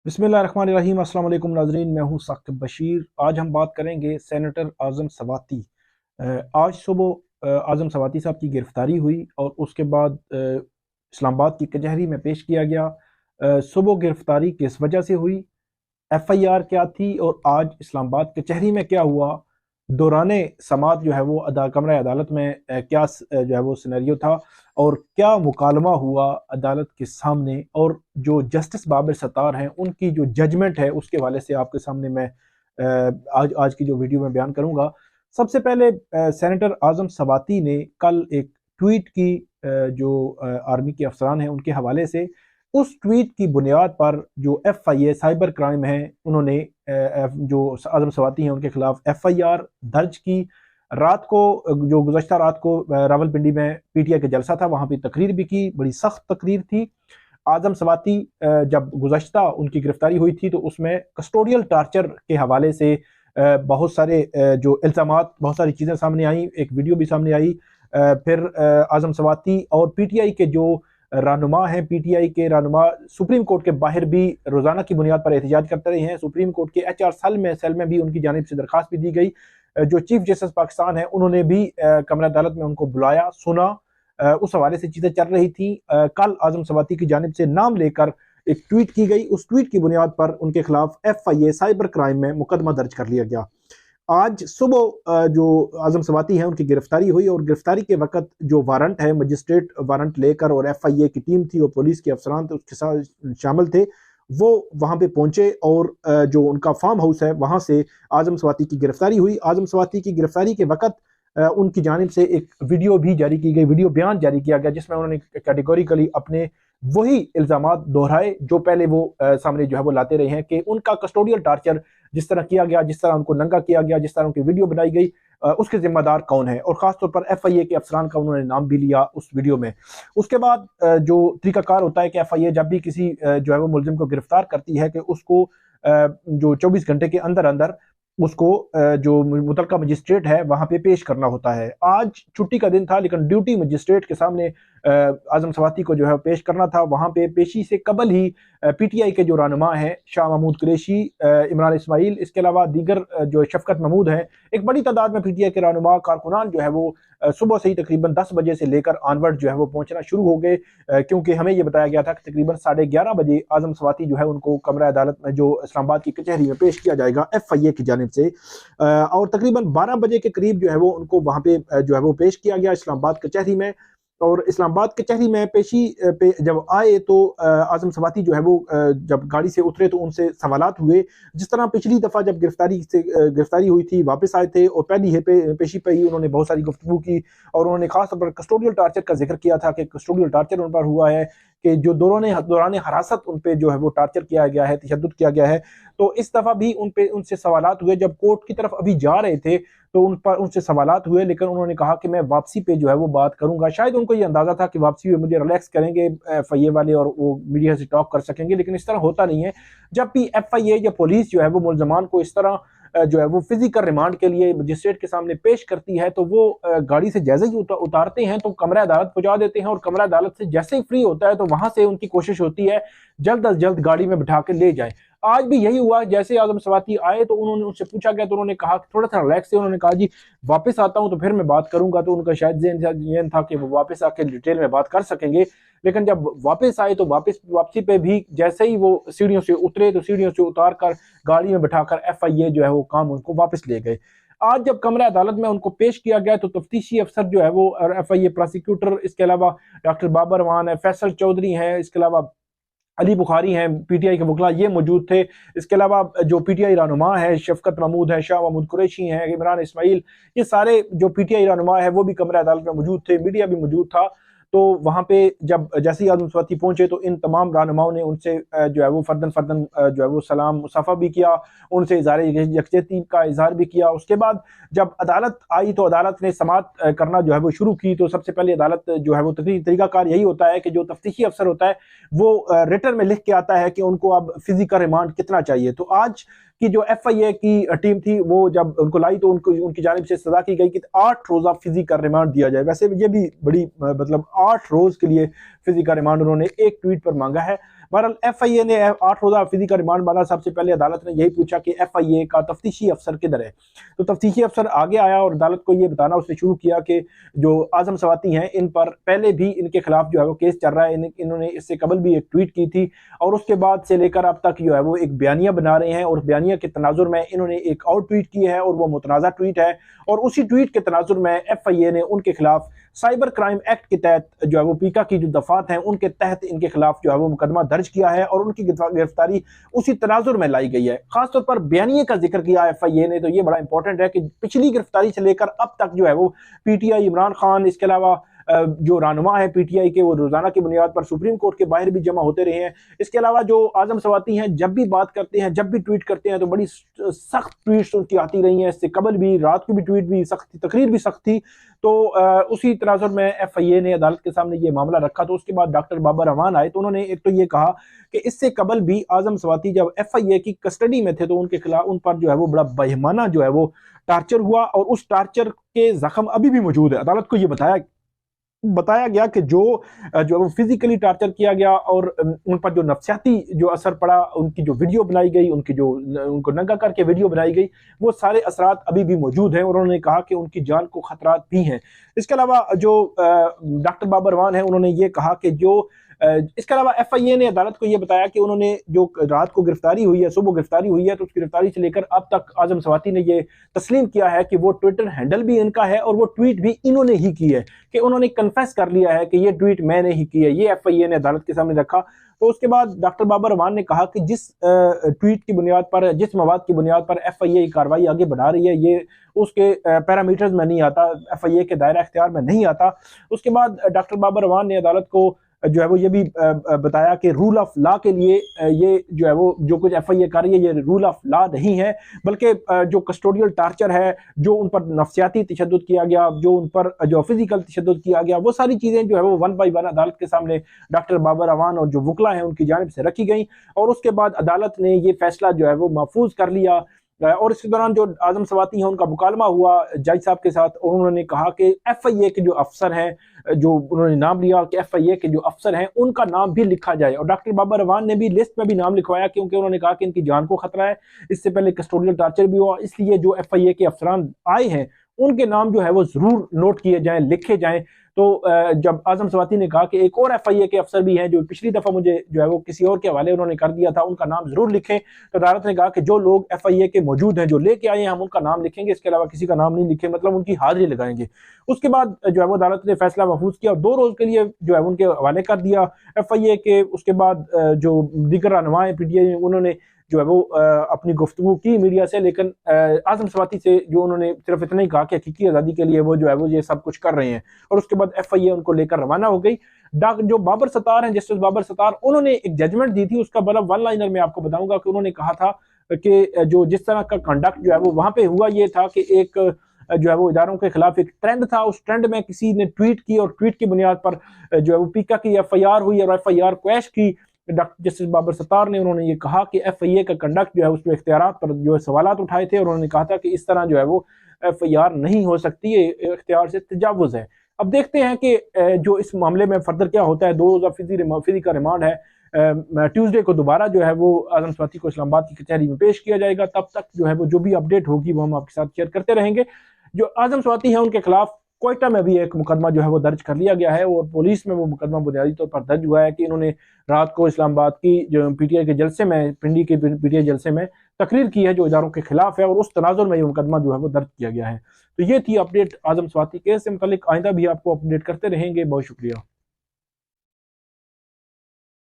बिस्मिल्लाहिर्रहमानिर्रहीम। अस्सलाम वालेकुम नाज़रीन, मैं हूँ साकिब बशीर। आज हम बात करेंगे सेनेटर आज़म सवाती। आज सुबह आज़म सवाती साहब की गिरफ्तारी हुई और उसके बाद इस्लामाबाद की कचहरी में पेश किया गया। सुबह गिरफ्तारी किस वजह से हुई, एफआईआर क्या थी और आज इस्लामाबाद कचहरी में क्या हुआ, दौराने समात जो है वो कमरा अदालत में जो है वो सिनेरियो था और क्या मुकालमा हुआ अदालत के सामने, और जो जस्टिस बाबर सत्तार हैं उनकी जो जजमेंट है उसके हवाले से आपके सामने मैं आज आज की जो वीडियो में बयान करूंगा। सबसे पहले सेनेटर आज़म सवाती ने कल एक ट्वीट की, जो आर्मी के अफसरान हैं उनके हवाले से। उस ट्वीट की बुनियाद पर जो एफआईए साइबर क्राइम है उन्होंने जो आज़म सवाती हैं उनके खिलाफ एफआईआर दर्ज की। रात को जो गुज़श्ता रात को रावलपिंडी में पीटीआई का जलसा था, वहां पर तकरीर भी की, बड़ी सख्त तकरीर थी। आज़म सवाती जब गुज़श्ता उनकी गिरफ्तारी हुई थी तो उसमें कस्टोडियल टार्चर के हवाले से बहुत सारे जो इल्ज़ामात, बहुत सारी चीज़ें सामने आई, एक वीडियो भी सामने आई। फिर आज़म सवाती और पीटीआई के जो रहनुमा हैं, पीटीआई के रहनुमा सुप्रीम कोर्ट के बाहर भी रोज़ाना की बुनियाद पर एहतजाज करते रहे हैं। सुप्रीम कोर्ट के एचआर सेल में भी उनकी जानिब से दरखास्त भी दी गई। जो चीफ जस्टिस पाकिस्तान है उन्होंने भी कमरा अदालत में उनको बुलाया, सुना। उस हवाले से चीज़ें चल रही थी। कल आज़म सवाती की जानिब से नाम लेकर एक ट्वीट की गई। उस ट्वीट की बुनियाद पर उनके खिलाफ एफआईए साइबर क्राइम में मुकदमा दर्ज कर लिया गया। आज सुबह जो आज़म सवाती हैं उनकी गिरफ्तारी हुई और गिरफ्तारी के वक्त जो वारंट है, मजिस्ट्रेट वारंट लेकर, और एफआईए की टीम थी और पुलिस के अफसरान थे उसके साथ शामिल थे, वो वहां पे पहुंचे और जो उनका फार्म हाउस है वहां से आज़म सवाती की गिरफ्तारी हुई। आज़म सवाती की गिरफ्तारी के वक्त उनकी जानिब से एक वीडियो भी जारी की गई, वीडियो बयान जारी किया गया, जिसमें उन्होंने कैटेगोरिकली अपने वही इल्जामात दोहराए जो पहले वो सामने जो है वो लाते रहे हैं कि उनका कस्टोडियल टार्चर जिस तरह किया गया, जिस तरह उनको नंगा किया गया, जिस तरह उनकी वीडियो बनाई गई, उसके जिम्मेदार कौन है, और खासतौर पर एफआईए के अफसरान का उन्होंने नाम भी लिया उस वीडियो में। उसके बाद जो तरीकाकार होता है कि एफआईए जब भी किसी जो है वो मुलजिम को गिरफ्तार करती है कि उसको जो 24 घंटे के अंदर अंदर उसको जो मुतलका मजिस्ट्रेट है वहां पे पेश करना होता है। आज छुट्टी का दिन था लेकिन ड्यूटी मजिस्ट्रेट के सामने आज़म सवाती को जो है पेश करना था। वहां पे पेशी से कबल ही पीटीआई के जो रहनुमा हैं, शाह महमूद कुरैशी, इमरान इस्माइल, इसके अलावा दीगर जो शफकत महमूद हैं, एक बड़ी तादाद में पीटीआई के रहनुमा कारकुनान जो है वो सुबह से ही तकरीबन 10 बजे से लेकर ऑनवर्ड जो है वो पहुंचना शुरू हो गए, क्योंकि हमें ये बताया गया था कि तकरीबन 11:30 बजे आज़म सवाती जो है उनको कमरा अदालत में जो इस्लामाबाद की कचहरी में पेश किया जाएगा एफआईए की जानिब से। और तकरीबन 12 बजे के करीब जो है वो उनको वहां पे जो है वो पेश किया गया इस्लामाबाद कचहरी में। और इस्लामाबाद कचहरी में पेशी पे जब आए तो आज़म सवाती जो है वो जब गाड़ी से उतरे तो उनसे सवालात हुए। जिस तरह पिछली दफ़ा जब गिरफ्तारी हुई थी, वापस आए थे और पहली पेशी पे ही उन्होंने बहुत सारी गुफ्तगू की और उन्होंने खास तौर पर कस्टोडियल टार्चर का जिक्र किया था कि कस्टोडियल टार्चर उन पर हुआ है, कि जो दौरान हिरासत उन पे जो है वो टार्चर किया गया है, तशद्दुद किया गया है। तो इस दफ़ा भी उनसे सवालात हुए। जब कोर्ट की तरफ अभी जा रहे थे तो उनसे सवालात हुए, लेकिन उन्होंने कहा कि मैं वापसी पे जो है वो बात करूंगा। शायद उनको ये अंदाजा था कि वापसी पे मुझे रिलैक्स करेंगे एफआईए वाले और वो मीडिया से टॉक कर सकेंगे, लेकिन इस तरह होता नहीं है। जब भी एफआईए या पुलिस जो है वो मुलजमान को इस तरह जो है वो फिजिकल रिमांड के लिए मजिस्ट्रेट के सामने पेश करती है तो वो गाड़ी से जैसे ही उतारते हैं तो कमरा अदालत पहुंचा देते हैं, और कमरा अदालत से जैसे ही फ्री होता है तो वहां से उनकी कोशिश होती है जल्द अज जल्द गाड़ी में बिठा के ले जाए। आज भी यही हुआ। जैसे आज़म सवाती आए तो उन्होंने उनसे पूछा गया तो उन्होंने कहा थोड़ा सा रिलैक्स से, उन्होंने कहा जी वापस आता हूं तो फिर मैं बात करूंगा। तो उनका शायद ज़हन था कि वो वापस आके डिटेल में बात कर सकेंगे, लेकिन जब वापस आए तो वापसी पे भी जैसे ही वो सीढ़ियों से उतरे तो सीढ़ियों से उतार कर गाड़ी में बिठाकर एफआईए जो है वो काम उनको वापस ले गए। आज जब कमरा अदालत में उनको पेश किया गया तो तफ्तीशी अफसर जो है वो एफआईए प्रोसिक्यूटर, इसके अलावा डॉक्टर बाबर मान है, फैसल चौधरी हैं, इसके अलावा अली बुखारी हैं, पीटीआई के वकला, ये मौजूद थे। इसके अलावा जो पीटीआई रहनुमा है, शफकत महमूद है, शाह महमूद कुरैशी हैं, इमरान इस्माइल, ये सारे जो पीटीआई रहनुमा है वो भी कमरा अदालत में मौजूद थे। मीडिया भी मौजूद था। तो वहां पे जब जैसे ही आज़म सवाती पहुंचे तो इन तमाम रहनुमाओं ने उनसे जो है वो फर्दन फर्दन जो है वो सलाम मुसाफा भी किया, उनसे इज़हार यकजहती का इजहार भी किया। उसके बाद जब अदालत आई तो अदालत ने समात करना जो है वो शुरू की। तो सबसे पहले अदालत जो है वो तरीकाकार यही होता है कि जो तफ्तीशी अफसर होता है वो रिटर्न में लिख के आता है कि उनको अब फिजिकल रिमांड कितना चाहिए। तो आज की जो एफआईए की टीम थी वो जब उनको लाई तो उनको उनकी जानिब से सजा की गई कि 8 रोजा फिजिकल रिमांड दिया जाए। वैसे ये भी बड़ी मतलब 8 रोज के लिए फिजिकल रिमांड उन्होंने एक ट्वीट पर मांगा है। बहरहाल FIA ने 8 रोज़ा हफीजी का रिमांड मांगा। सबसे पहले अदालत ने यही पूछा कि FIA का तफ्तीशी अफसर किधर है। तो तफ्तीशी अफसर आगे आया और अदालत को ये बताना उसने शुरू किया कि जो आजम सवाती हैं इन पर पहले भी इनके खिलाफ जो है वो केस चल रहा है। इन्होंने इससे कबल भी एक ट्वीट की थी और उसके बाद से लेकर अब तक जो है वो एक बयानिया बना रहे हैं और बयानिया के तनाजुर में इन्होंने एक और ट्वीट की है और वो मुतनाज़ा ट्वीट है। और उसी ट्वीट के तनाजुर में FIA ने उनके खिलाफ साइबर क्राइम एक्ट के तहत जो है वो पीका की जो दफात हैं उनके तहत इनके खिलाफ जो है वो मुकदमा दर्ज किया है और उनकी गिरफ्तारी उसी तनाजुर में लाई गई है। खासतौर पर बयानिए का जिक्र किया FIA ने, तो ये बड़ा इंपॉर्टेंट है कि पिछली गिरफ्तारी से लेकर अब तक जो है वो PTI इमरान खान, इसके अलावा जो रहनुमा है PTI के, वो रोजाना की बुनियाद पर सुप्रीम कोर्ट के बाहर भी जमा होते रहे हैं। इसके अलावा जो आजम सवाती हैं जब भी बात करते हैं, जब भी ट्वीट करते हैं तो बड़ी सख्त ट्वीट्स उनकी आती रही हैं। इससे कबल भी रात की भी ट्वीट भी सख्त थी, तकरीर भी सख्त थी। तो उसी तनाजुर में FIA ने अदालत के सामने ये मामला रखा। तो उसके बाद डॉक्टर बाबर रहमान आए तो उन्होंने एक तो ये कहा कि इससे कबल भी आजम सवाती जब FIA की कस्टडी में थे तो उनके खिलाफ उन पर जो है वो बड़ा बेईमाना जो है वो टार्चर हुआ और उस टार्चर के जख्म अभी भी मौजूद है। अदालत को ये बताया गया कि जो वो फिजिकली टार्चर किया गया और उन पर जो नफ्सियाती जो असर पड़ा, उनकी जो वीडियो बनाई गई, उनको नंगा करके वीडियो बनाई गई, वो सारे असरात अभी भी मौजूद हैं और उन्होंने कहा कि उनकी जान को खतरात भी हैं। इसके अलावा जो डॉक्टर बाबर रहमान है उन्होंने ये कहा कि इसके अलावा FIA ने अदालत को यह बताया कि उन्होंने जो रात को गिरफ्तारी हुई है, सुबह गिरफ्तारी हुई है, तो उस गिरफ्तारी से लेकर अब तक आजम सवाती ने ये तस्लीम किया है कि वो ट्विटर हैंडल भी इनका है और वो ट्वीट भी इन्होंने ही की है, कि उन्होंने कन्फेस कर लिया है कि ये ट्वीट मैंने ही की है। ये FIA ने अदालत के सामने रखा। तो उसके बाद डॉक्टर बाबर रहमान ने कहा कि जिस ट्वीट की बुनियाद पर, जिस मवाद की बुनियाद पर FIA कार्रवाई आगे बढ़ा रही है, ये उसके पैरामीटर्स में नहीं आता, FIA के दायरा इख्तियार में नहीं आता। उसके बाद डॉक्टर बाबर रहमान ने अदालत को जो है वो ये भी बताया कि रूल ऑफ लॉ के लिए ये जो है वो जो कुछ FIA कर रही है ये रूल ऑफ लॉ नहीं है, बल्कि जो कस्टोडियल टार्चर है, जो उन पर नफ्सियाती तशद्दुद किया गया, जो उन पर जो फिजिकल तशद्दुद किया गया, वो सारी चीज़ें जो है वो 1 बाय 1 अदालत के सामने डॉक्टर बाबर रहमान और जो वकला हैं उनकी जानिब से रखी गई और उसके बाद अदालत ने ये फैसला जो है वो महफूज कर लिया। और इसके दौरान जो आजम सवाती हैं उनका मुकालमा हुआ जज साहब के साथ और उन्होंने कहा कि FIA के जो अफसर हैं, जो उन्होंने नाम लिया कि FIA के जो अफसर हैं उनका नाम भी लिखा जाए और डॉक्टर बाबर रहमान ने भी लिस्ट में भी नाम लिखवाया क्योंकि उन्होंने कहा कि इनकी जान को खतरा है। इससे पहले कस्टोडियल टार्चर भी हुआ, इसलिए जो FIA के अफसरान आए हैं उनके नाम जो है वो जरूर नोट किए जाएं, लिखे जाएं। तो जब आजम सवाती ने कहा कि एक और FIA के अफसर भी हैं जो पिछली दफा मुझे जो है वो किसी और के हवाले उन्होंने कर दिया था, उनका नाम जरूर लिखें, तो अदालत ने कहा कि जो लोग FIA के मौजूद हैं, जो लेके आए हैं, हम उनका नाम लिखेंगे, इसके अलावा किसी का नाम नहीं लिखें, मतलब उनकी हाजिरी लगाएंगे। उसके बाद जो है वो अदालत ने फैसला महफूज किया और 2 रोज के लिए जो है उनके हवाले कर दिया FIA के। उसके बाद जो दीगर रहनुमा है PTI उन्होंने जो है वो अपनी गुफ्तगू की मीडिया से, लेकिन आजम सवाती से जो उन्होंने सिर्फ इतना ही कहा कि हकीकी आज़ादी के लिए वो जो है वो ये सब कुछ कर रहे हैं और उसके बाद FIA उनको लेकर रवाना हो गई। जो बाबर सत्तार हैं, जस्टिस बाबर सत्तार, उन्होंने एक जजमेंट दी थी, उसका बड़ा वन लाइनर में आपको बताऊंगा कि उन्होंने कहा था कि जो जिस तरह का कंडक्ट जो है वो वहां पे हुआ, ये था कि एक जो है वो इदारों के खिलाफ एक ट्रेंड था, उस ट्रेंड में किसी ने ट्वीट की और ट्वीट की बुनियाद पर जो है वो पीका की FIR हुई और FIR क्वैश की डॉक्टर जस्टिस बाबर सत्तार ने। उन्होंने ये कहा कि FIA का कंडक्ट जो है उसमें इख्तियारात पर जो है सवालात उठाए थे और उन्होंने कहा था कि इस तरह जो है वो FIR नहीं हो सकती, ये इख्तियार से तजावुज़ है। अब देखते हैं कि जो इस मामले में फर्दर क्या होता है। 2 रोज़ा फिजी का रिमांड है, ट्यूसडे को दोबारा जो है वो आजम सवाती को इस्लामाबाद की कचहरी में पेश किया जाएगा। तब तक जो है वो जो भी अपडेट होगी वो हम आपके साथ शेयर करते रहेंगे। जो आजम सवाती हैं उनके खिलाफ कोयटा में भी एक मुकदमा जो है वो दर्ज कर लिया गया है और पुलिस में वो मुकदमा बुनियादी तौर पर दर्ज हुआ है कि इन्होंने रात को इस्लामाबाद की जो PTI के जलसे में, पिंडी के PTI जलसे में तकरीर की है जो इदारों के खिलाफ है और उस तनाजुर में ये मुकदमा जो है वो दर्ज किया गया है। तो ये थी अपडेट आजम सवाती केस से मुतालिक। आइंदा भी आपको अपडेट करते रहेंगे। बहुत शुक्रिया।